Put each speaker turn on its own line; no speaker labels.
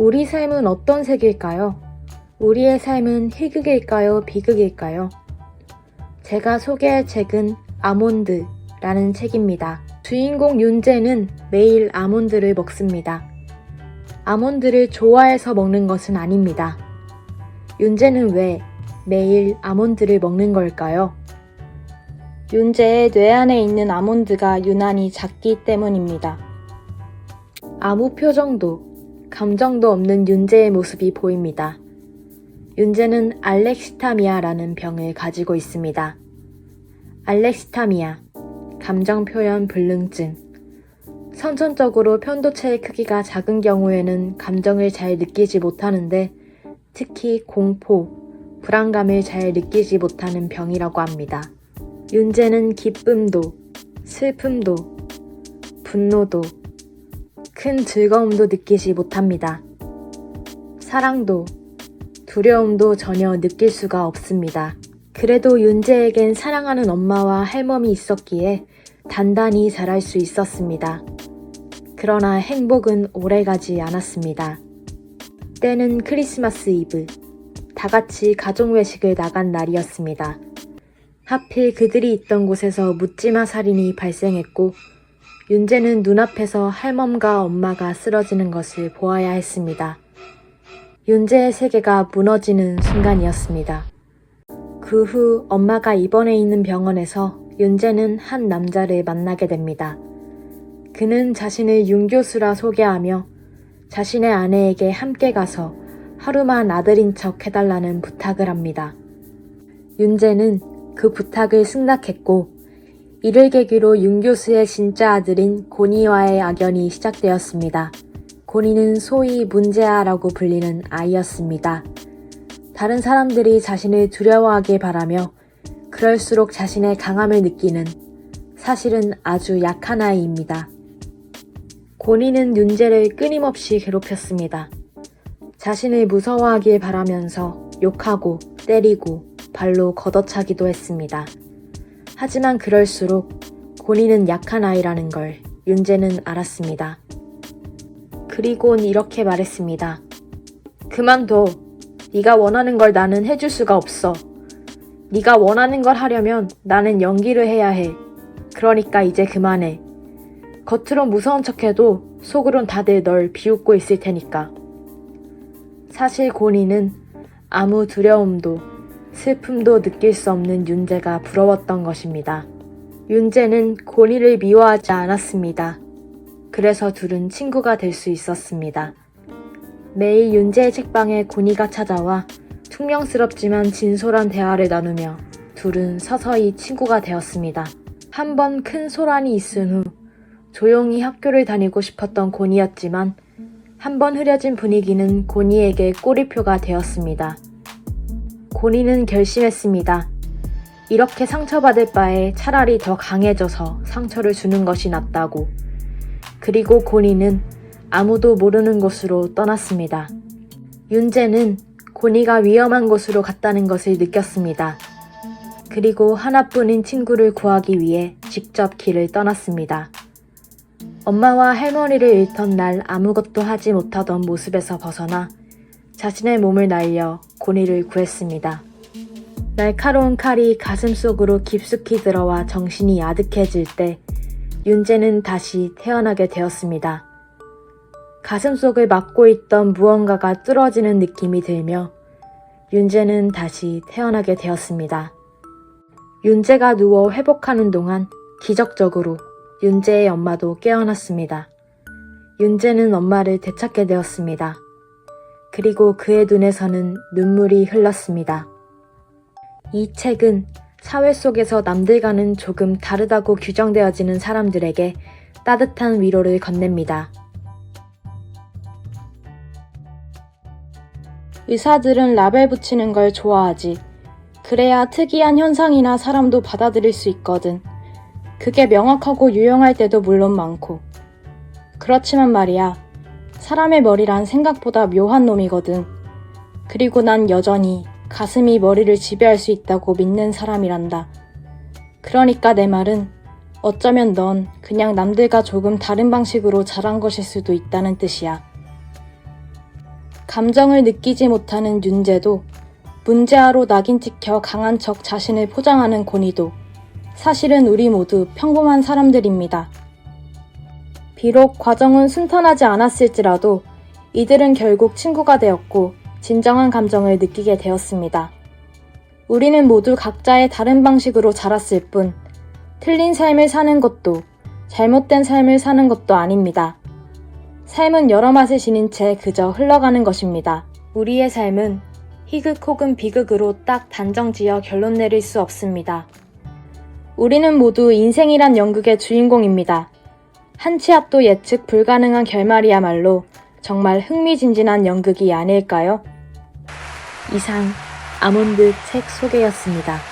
우리 삶은 어떤 색일까요? 우리의 삶은 희극일까요? 비극일까요? 제가 소개할 책은 아몬드라는 책입니다. 주인공 윤재는 매일 아몬드를 먹습니다. 아몬드를 좋아해서 먹는 것은 아닙니다. 윤재는 왜 매일 아몬드를 먹는 걸까요? 윤재의 뇌 안에 있는 아몬드가 유난히 작기 때문입니다. 아무 표정도, 감정도 없는 윤재의 모습이 보입니다. 윤재는 알렉시타미아라는 병을 가지고 있습니다. 알렉시타미아, 감정표현 불능증. 선천적으로 편도체의 크기가 작은 경우에는 감정을 잘 느끼지 못하는데 특히 공포, 불안감을 잘 느끼지 못하는 병이라고 합니다. 윤재는 기쁨도, 슬픔도, 분노도, 큰 즐거움도 느끼지 못합니다. 사랑도, 두려움도 전혀 느낄 수가 없습니다. 그래도 윤재에겐 사랑하는 엄마와 할멈이 있었기에 단단히 자랄 수 있었습니다. 그러나 행복은 오래가지 않았습니다. 때는 크리스마스 이브, 다 같이 가족 외식을 나간 날이었습니다. 하필 그들이 있던 곳에서 묻지마 살인이 발생했고 윤재는 눈앞에서 할멈과 엄마가 쓰러지는 것을 보아야 했습니다. 윤재의 세계가 무너지는 순간이었습니다. 그 후 엄마가 입원해 있는 병원에서 윤재는 한 남자를 만나게 됩니다. 그는 자신을 윤 교수라 소개하며 자신의 아내에게 함께 가서 하루만 아들인 척 해달라는 부탁을 합니다. 윤재는 그 부탁을 승낙했고 이를 계기로 윤 교수의 진짜 아들인 고니와의 악연이 시작되었습니다. 고니는 소위 문제아라고 불리는 아이였습니다. 다른 사람들이 자신을 두려워하길 바라며 그럴수록 자신의 강함을 느끼는 사실은 아주 약한 아이입니다. 고니는 윤재를 끊임없이 괴롭혔습니다. 자신을 무서워하길 바라면서 욕하고 때리고 발로 걷어차기도 했습니다. 하지만 그럴수록 고니는 약한 아이라는 걸 윤재는 알았습니다. 그리곤 이렇게 말했습니다. 그만둬. 네가 원하는 걸 나는 해줄 수가 없어. 네가 원하는 걸 하려면 나는 연기를 해야 해. 그러니까 이제 그만해. 겉으론 무서운 척해도 속으론 다들 널 비웃고 있을 테니까. 사실 고니는 아무 두려움도 슬픔도 느낄 수 없는 윤재가 부러웠던 것입니다. 윤재는 고니를 미워하지 않았습니다. 그래서 둘은 친구가 될 수 있었습니다. 매일 윤재의 책방에 고니가 찾아와 퉁명스럽지만 진솔한 대화를 나누며 둘은 서서히 친구가 되었습니다. 한 번 큰 소란이 있은 후 조용히 학교를 다니고 싶었던 고니였지만 한 번 흐려진 분위기는 고니에게 꼬리표가 되었습니다. 고니는 결심했습니다. 이렇게 상처받을 바에 차라리 더 강해져서 상처를 주는 것이 낫다고. 그리고 고니는 아무도 모르는 곳으로 떠났습니다. 윤재는 고니가 위험한 곳으로 갔다는 것을 느꼈습니다. 그리고 하나뿐인 친구를 구하기 위해 직접 길을 떠났습니다. 엄마와 할머니를 잃던 날 아무것도 하지 못하던 모습에서 벗어나 자신의 몸을 날려 고니를 구했습니다. 날카로운 칼이 가슴 속으로 깊숙이 들어와 정신이 아득해질 때 윤재는 다시 태어나게 되었습니다. 가슴 속을 막고 있던 무언가가 뚫어지는 느낌이 들며 윤재는 다시 태어나게 되었습니다. 윤재가 누워 회복하는 동안 기적적으로 윤재의 엄마도 깨어났습니다. 윤재는 엄마를 되찾게 되었습니다. 그리고 그의 눈에서는 눈물이 흘렀습니다. 이 책은 사회 속에서 남들과는 조금 다르다고 규정되어지는 사람들에게 따뜻한 위로를 건넵니다. 의사들은 라벨 붙이는 걸 좋아하지. 그래야 특이한 현상이나 사람도 받아들일 수 있거든. 그게 명확하고 유용할 때도 물론 많고. 그렇지만 말이야, 사람의 머리란 생각보다 묘한 놈이거든. 그리고 난 여전히 가슴이 머리를 지배할 수 있다고 믿는 사람이란다. 그러니까 내 말은 어쩌면 넌 그냥 남들과 조금 다른 방식으로 자란 것일 수도 있다는 뜻이야. 감정을 느끼지 못하는 윤재도, 문제아로 낙인 찍혀 강한 척 자신을 포장하는 고니도 사실은 우리 모두 평범한 사람들입니다. 비록 과정은 순탄하지 않았을지라도 이들은 결국 친구가 되었고 진정한 감정을 느끼게 되었습니다. 우리는 모두 각자의 다른 방식으로 자랐을 뿐 틀린 삶을 사는 것도 잘못된 삶을 사는 것도 아닙니다. 삶은 여러 맛을 지닌 채 그저 흘러가는 것입니다. 우리의 삶은 희극 혹은 비극으로 딱 단정지어 결론 내릴 수 없습니다. 우리는 모두 인생이란 연극의 주인공입니다. 한 치 앞도 예측 불가능한 결말이야말로 정말 흥미진진한 연극이 아닐까요? 이상 아몬드 책 소개였습니다.